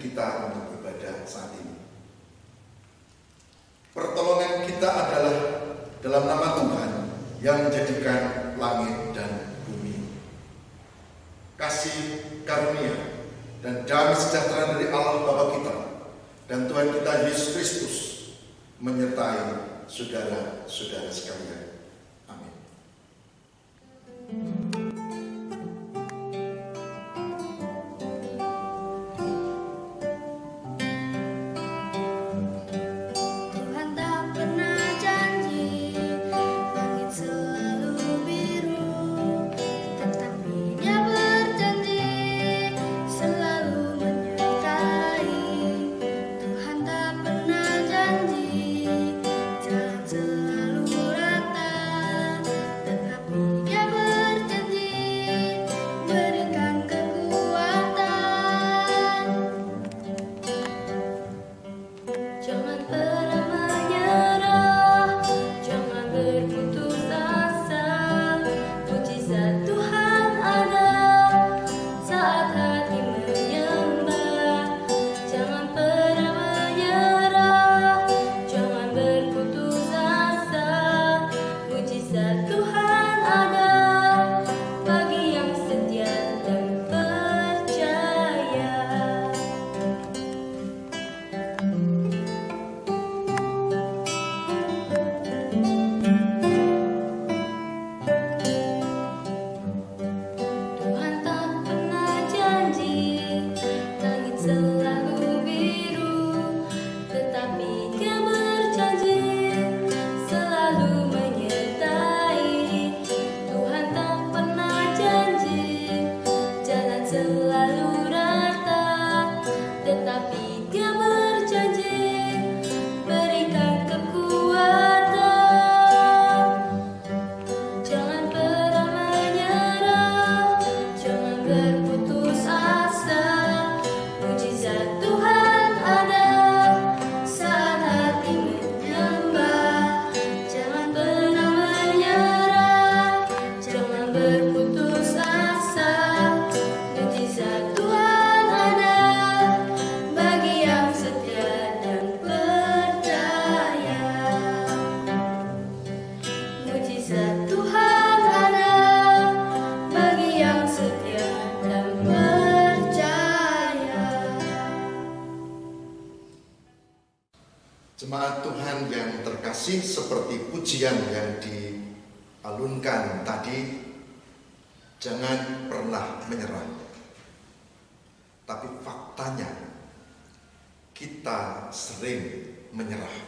kita untuk ibadah saat ini. Pertolongan kita adalah dalam nama Tuhan yang menjadikan langit dan bumi. Kasih karunia dan damai sejahtera dari Allah Bapa kita dan Tuhan kita Yesus Kristus menyertai saudara-saudara sekalian. Amin. Jemaat Tuhan yang terkasih, seperti pujian yang dialunkan tadi, jangan pernah menyerah. Tapi faktanya kita sering menyerah.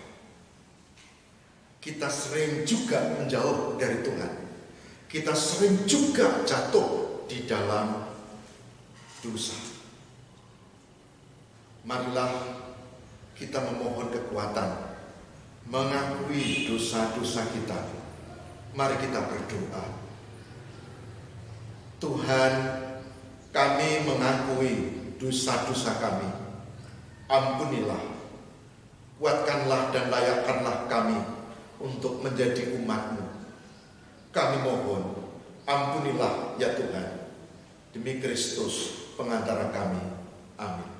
Kita sering juga menjauh dari Tuhan. Kita sering juga jatuh di dalam dosa. Marilah kita memohon kekuatan, mengakui dosa-dosa kita. Mari kita berdoa. Tuhan, kami mengakui dosa-dosa kami. Ampunilah, kuatkanlah dan layakkanlah kami untuk menjadi umat-Mu. Kami mohon, ampunilah ya Tuhan. Demi Kristus pengantara kami. Amin.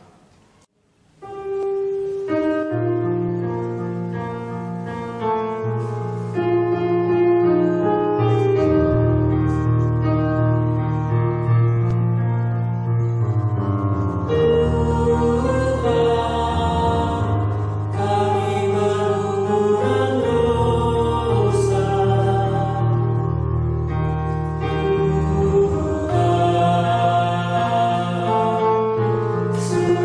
So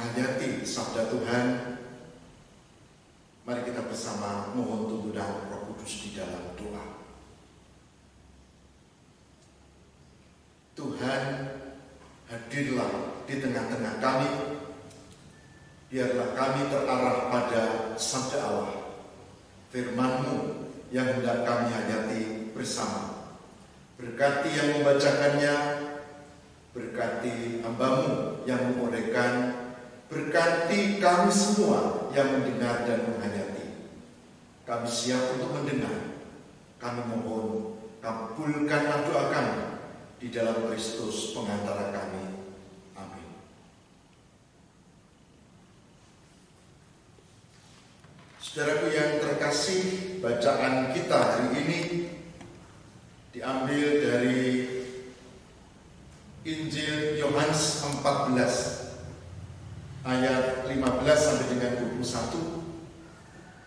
menghayati sabda Tuhan, mari kita bersama mohon tuntunan Roh Kudus di dalam doa. Tuhan, hadirlah di tengah-tengah kami. Biarlah kami terarah pada sabda Allah, firman-Mu yang hendak kami hayati bersama. Berkati yang membacakannya, berkati hamba-Mu yang menguraikan, berkati kami semua yang mendengar dan menghayati. Kami siap untuk mendengar. Kami mohon, kabulkanlah doa kami di dalam Kristus pengantara kami. Amin. Saudaraku yang terkasih, bacaan kita hari ini diambil dari Injil Yohanes 14 ayat 15 sampai dengan 21.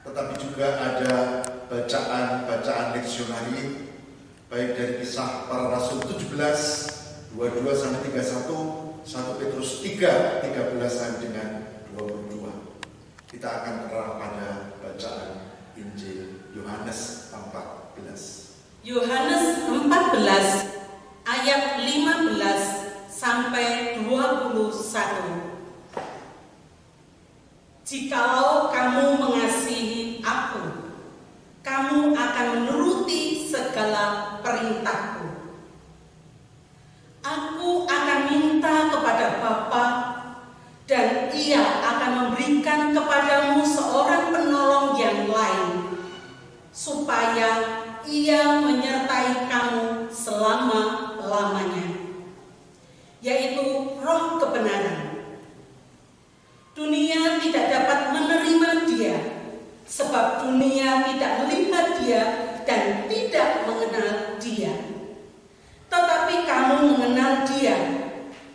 Tetapi juga ada bacaan-bacaan leksionari baik dari Kisah Para Rasul 17 22 sampai 31, 1 Petrus 3 13 sampai dengan 22. Kita akan terarah pada bacaan Injil Yohanes 14. Yohanes 14 ayat 15 sampai 21. Jikalau kamu mengasihi aku, kamu akan menuruti segala perintahku. Aku akan minta kepada Bapa, dan Ia akan memberikan kepadamu seorang penolong yang lain, supaya Ia menyertai kamu selama-lamanya, yaitu Roh kebenaran. Dunia tidak dapat menerima Dia, sebab dunia tidak melihat Dia dan tidak mengenal Dia. Tetapi kamu mengenal Dia,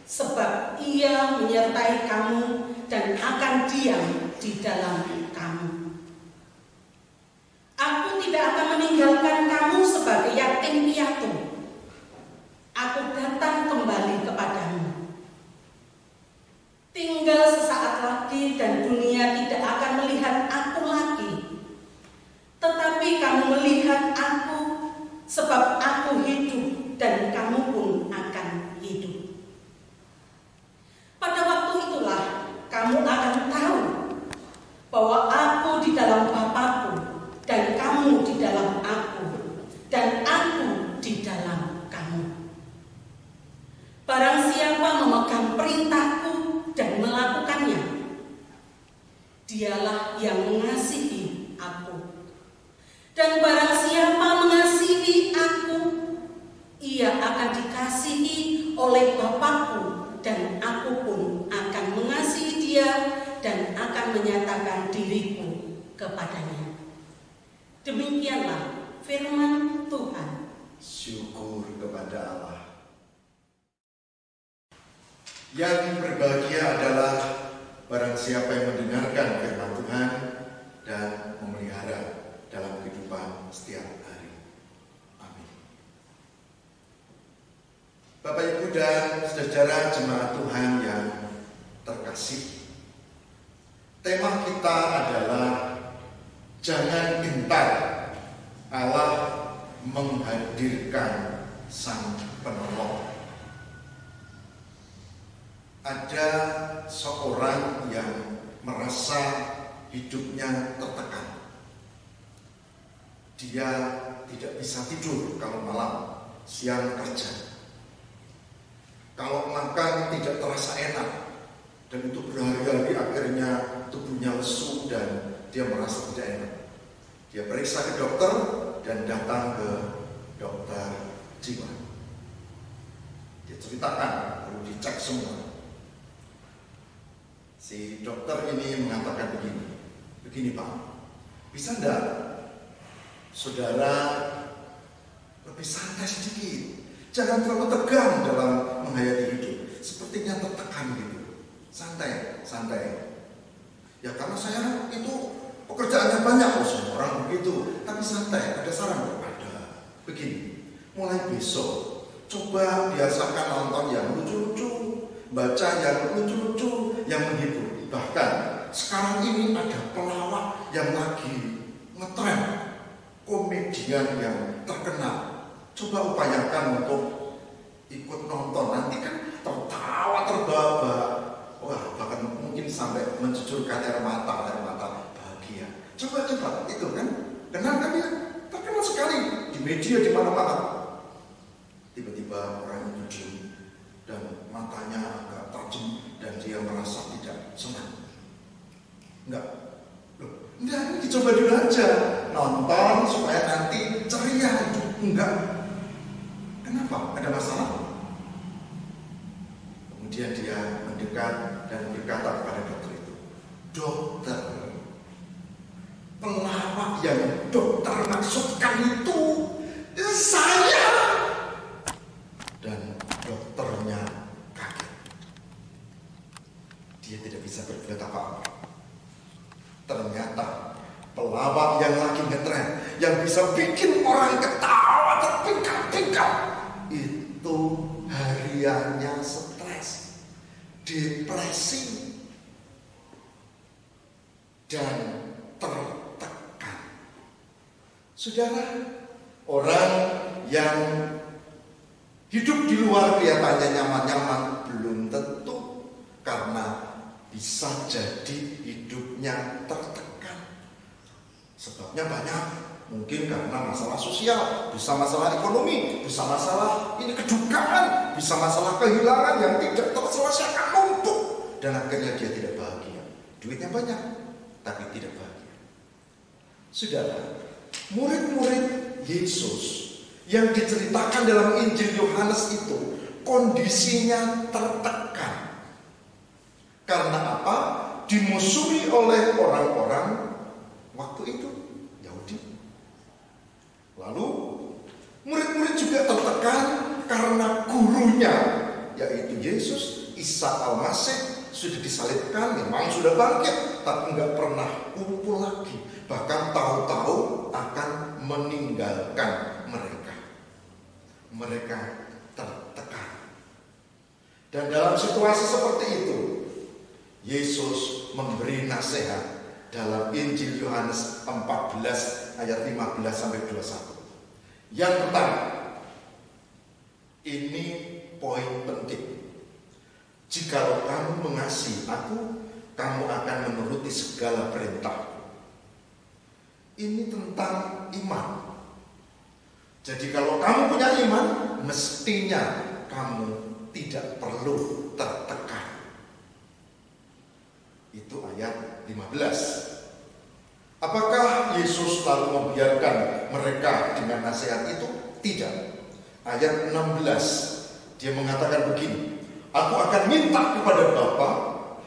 sebab Ia menyertai kamu dan akan diam di dalam kamu. Aku tidak akan meninggalkan kamu sebagai yatim piatu. Aku datang kembali kepadamu. Tinggal sesaat lagi dan dunia tidak akan melihat aku lagi. Tetapi kamu melihat aku, sebab aku hidup dan kamu pun akan hidup. Pada waktu itulah kamu akan tahu bahwa aku di dalam Bapa-Ku dan kamu di dalam aku dan aku di dalam kamu. Barang siapa memegang perintahku dan melakukannya, dialah yang mengasihi aku. Dan barang siapa mengasihi aku, ia akan dikasihi oleh Bapa-Ku, dan aku pun akan mengasihi dia dan akan menyatakan diriku kepadanya. Demikianlah firman Tuhan. Syukur kepada Allah. Yang berbahagia adalah barang siapa yang mendengarkan firman Tuhan dan memelihara dalam kehidupan setiap hari. Amin. Bapak, Ibu, dan saudara jemaat Tuhan yang terkasih, tema kita adalah jangan gentar, Allah menghadirkan Sang Penolong. Ada seorang yang merasa hidupnya tertekan. Dia tidak bisa tidur kalau malam, siang kerja. Kalau makan tidak terasa enak, dan itu berhari-hari akhirnya tubuhnya lesu dan dia merasa tidak enak. Dia periksa ke dokter dan datang ke dokter jiwa. Dia ceritakan, lalu dicek semua. Si dokter ini mengatakan begini Pak, bisa enggak saudara lebih santai sedikit, jangan terlalu tegang dalam menghayati hidup, sepertinya tertekan gitu, santai. Ya karena saya itu pekerjaannya banyak, semua orang begitu, tapi santai. Ada saran ada begini, mulai besok coba biasakan nonton yang lucu-lucu, baca yang lucu-lucu, yang menghibur. Bahkan sekarang ini ada pelawak yang lagi ngetren, komedian yang terkenal. Coba upayakan untuk ikut nonton, nanti kan tertawa terbahak-bahak. Wah, bahkan mungkin sampai mencucurkan air mata bahagia. Coba itu kan, kenal kan ya, terkenal sekali di media di mana-mana. Tiba-tiba orang itu dan matanya agak tajam dan dia merasa tidak senang. Enggak, ini dicoba dulu aja, nonton supaya nanti ceria hidup. Enggak, kenapa? Ada masalah? Kemudian dia mendekat dan berkata kepada dokter itu, "Dokter, pelawak yang dokter maksudkan itu saya." Dan dokternya kaget. Dia tidak bisa berbuat apa-apa. Ternyata pelawak yang lagi ngetren, yang bisa bikin orang ketawa terpingkap-pingkap, itu hariannya stres, depresi, dan tertekan. Saudara, orang yang hidup di luar kelihatannya nyaman-nyaman belum tentu, karena bisa jadi hidupnya tertekan. Sebabnya banyak, mungkin karena masalah sosial, bisa masalah ekonomi, bisa masalah ini kedukaan, bisa masalah kehilangan yang tidak terselesaikan numpuk, dan akhirnya dia tidak bahagia. Duitnya banyak, tapi tidak bahagia. Saudara, murid-murid Yesus yang diceritakan dalam Injil Yohanes itu kondisinya tertekan. Karena apa? Dimusuhi oleh orang-orang waktu itu, Yahudi. Lalu murid-murid juga tertekan karena gurunya, yaitu Yesus, Isa Al-Masih, sudah disalibkan, memang sudah bangkit, tapi nggak pernah kumpul lagi. Bahkan tahu-tahu akan meninggalkan mereka. Mereka tertekan. Dan dalam situasi seperti itu, Yesus memberi nasihat dalam Injil Yohanes 14 ayat 15 sampai 21. Yang pertama, ini poin penting. Jikalau kamu mengasihi aku, kamu akan menuruti segala perintah. Ini tentang iman. Jadi kalau kamu punya iman, mestinya kamu tidak perlu tertekan. Itu ayat 15. Apakah Yesus lalu membiarkan mereka dengan nasihat itu? Tidak. Ayat 16, dia mengatakan begini, "Aku akan minta kepada Bapa,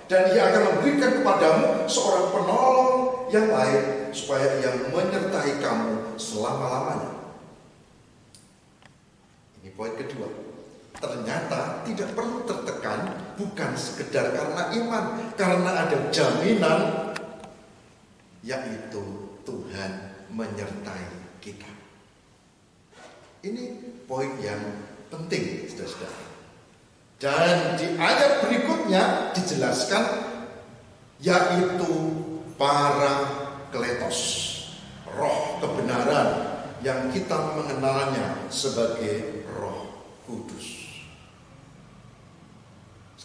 dan Ia akan memberikan kepadamu seorang penolong yang lain, supaya Ia menyertai kamu selama-lamanya." Ini poin kedua. Ternyata tidak perlu tertekan, bukan sekedar karena iman, karena ada jaminan, yaitu Tuhan menyertai kita. Ini poin yang penting, saudara-saudara. Dan di ayat berikutnya dijelaskan, yaitu Parakletos, roh kebenaran yang kita mengenalnya sebagai Roh Kudus.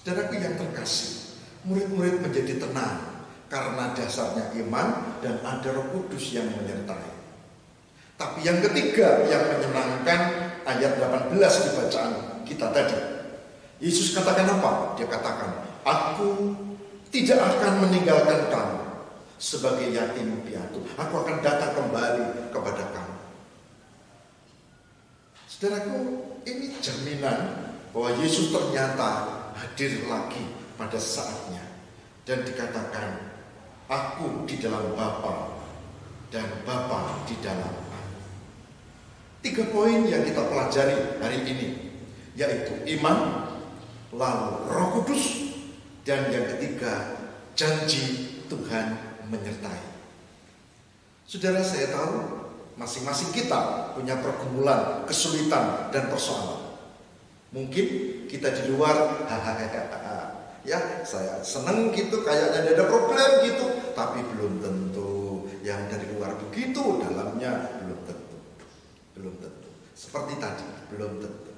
Saudaraku yang terkasih, murid-murid menjadi tenang karena dasarnya iman dan ada Roh Kudus yang menyertai. Tapi yang ketiga yang menyenangkan, ayat 18 di bacaan kita tadi. Yesus katakan apa? Dia katakan, "Aku tidak akan meninggalkan kamu sebagai yatim piatu. Aku akan datang kembali kepada kamu." Saudaraku, ini jaminan bahwa Yesus ternyata hadir lagi pada saatnya. Dan dikatakan, "Aku di dalam Bapa dan Bapa di dalam aku." 3 poin yang kita pelajari hari ini, yaitu iman, lalu Roh Kudus, dan yang ketiga, janji Tuhan menyertai. Saudara, saya tahu masing-masing kita punya pergumulan, kesulitan, dan persoalan. Mungkin kita di luar Ya, saya seneng gitu, kayaknya ada problem gitu, tapi belum tentu yang dari luar begitu, dalamnya belum tentu. Belum tentu. Seperti tadi, belum tentu.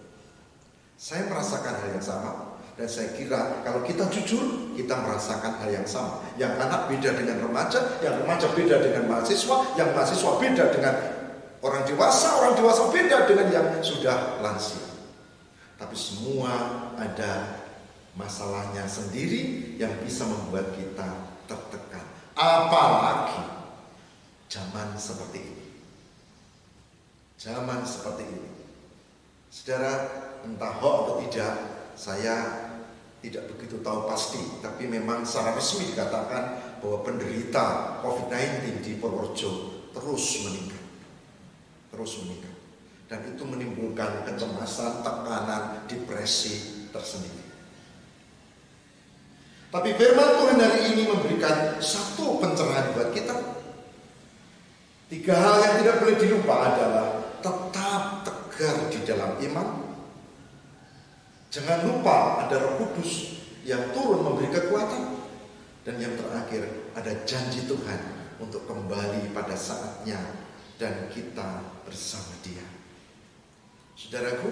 Saya merasakan hal yang sama, dan saya kira kalau kita jujur, kita merasakan hal yang sama. Yang anak beda dengan remaja, yang remaja beda dengan mahasiswa, yang mahasiswa beda dengan orang dewasa beda dengan yang sudah lansia. Tapi semua ada masalahnya sendiri yang bisa membuat kita tertekan. Apalagi zaman seperti ini. Zaman seperti ini. Saudara, entah hoax atau tidak, saya tidak begitu tahu pasti, tapi memang secara resmi dikatakan bahwa penderita COVID-19 di Purworejo terus meningkat. Terus meningkat. Dan itu menimbulkan kecemasan, tekanan, depresi tersendiri. Tapi firman Tuhan hari ini memberikan satu pencerahan buat kita. 3 hal yang tidak boleh dilupa adalah tetap tegar di dalam iman. Jangan lupa ada Roh Kudus yang turun memberi kekuatan. Dan yang terakhir, ada janji Tuhan untuk kembali pada saatnya dan kita bersama Dia. Saudaraku,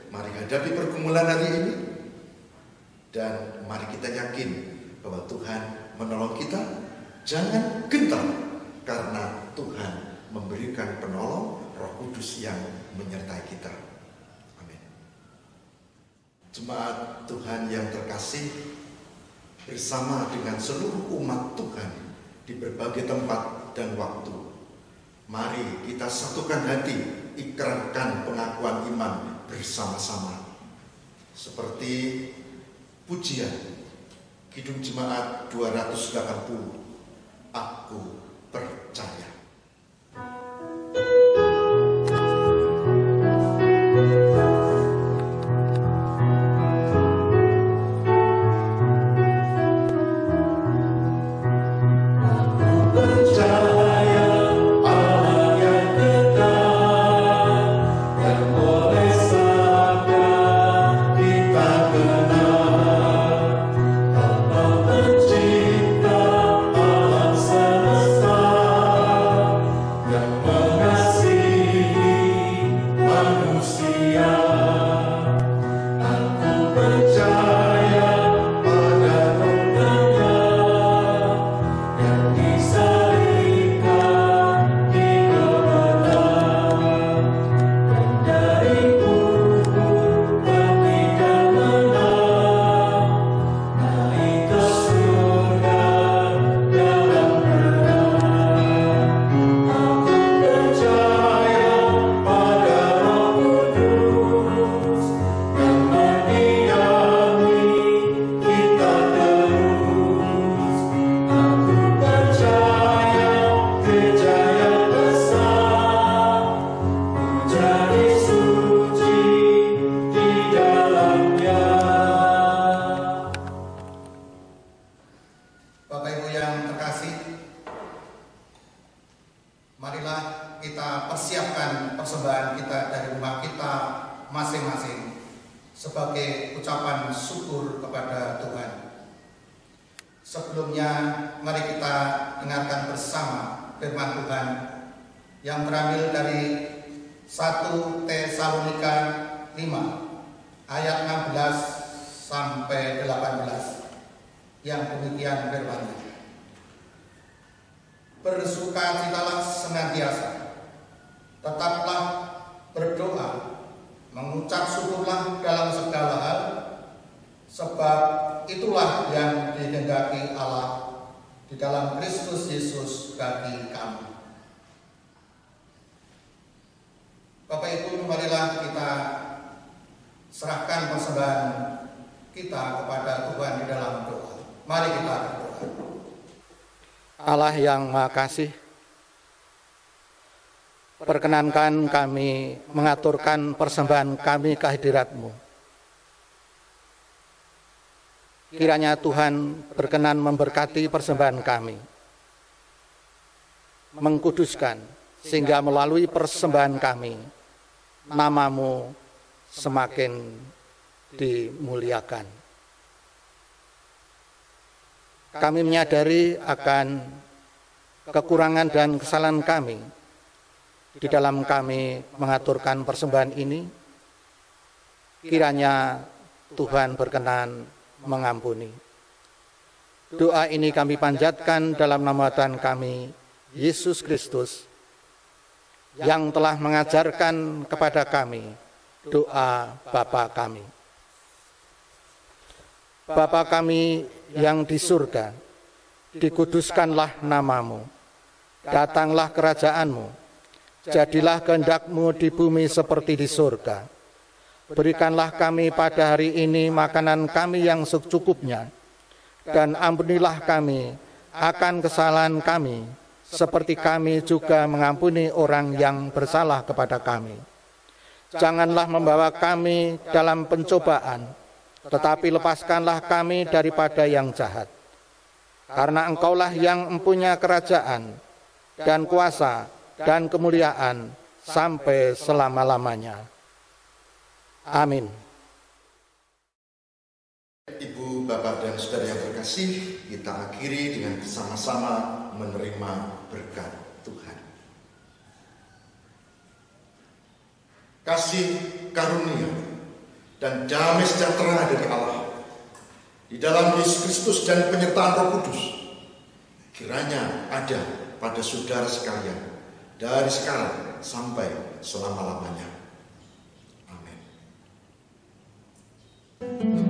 mari hadapi pergumulan hari ini. Dan mari kita yakin bahwa Tuhan menolong kita. Jangan gentar, karena Tuhan memberikan penolong, Roh Kudus yang menyertai kita. Amin. Jemaat Tuhan yang terkasih, bersama dengan seluruh umat Tuhan di berbagai tempat dan waktu, mari kita satukan hati, ikrarkan pengakuan iman bersama-sama. Seperti pujian Kidung Jemaat 280, Aku Percaya. Sebelumnya, mari kita dengarkan bersama firman Tuhan yang terambil dari 1 Tesalonika 5 ayat 16 sampai 18 yang demikian firman-Nya. Bersukacitalah senantiasa, tetaplah berdoa, mengucap syukurlah dalam segala hal, sebab itulah yang dikehendaki Allah di dalam Kristus Yesus bagi kami. Bapak Ibu, marilah kita serahkan persembahan kita kepada Tuhan di dalam doa. Mari kita berdoa. Allah yang Maha Kasih, perkenankan kami mengaturkan persembahan kami ke hadirat-Mu. Kiranya Tuhan berkenan memberkati persembahan kami, mengkuduskan, sehingga melalui persembahan kami, nama-Mu semakin dimuliakan. Kami menyadari akan kekurangan dan kesalahan kami di dalam kami mengaturkan persembahan ini. Kiranya Tuhan berkenan mengampuni. Doa ini kami panjatkan dalam nama Tuhan kami, Yesus Kristus, yang telah mengajarkan kepada kami doa Bapa kami. Bapa kami yang di surga, dikuduskanlah namamu, datanglah kerajaanmu, jadilah kehendak-Mu di bumi seperti di surga. Berikanlah kami pada hari ini makanan kami yang secukupnya, dan ampunilah kami akan kesalahan kami, seperti kami juga mengampuni orang yang bersalah kepada kami. Janganlah membawa kami dalam pencobaan, tetapi lepaskanlah kami daripada yang jahat. Karena Engkaulah yang mempunyai kerajaan, dan kuasa, dan kemuliaan, sampai selama-lamanya. Amin. Ibu, Bapak, dan Saudara yang terkasih, kita akhiri dengan bersama-sama menerima berkat Tuhan. Kasih karunia dan damai sejahtera dari Allah di dalam Yesus Kristus dan penyertaan Roh Kudus kiranya ada pada saudara sekalian dari sekarang sampai selama-lamanya. Amin.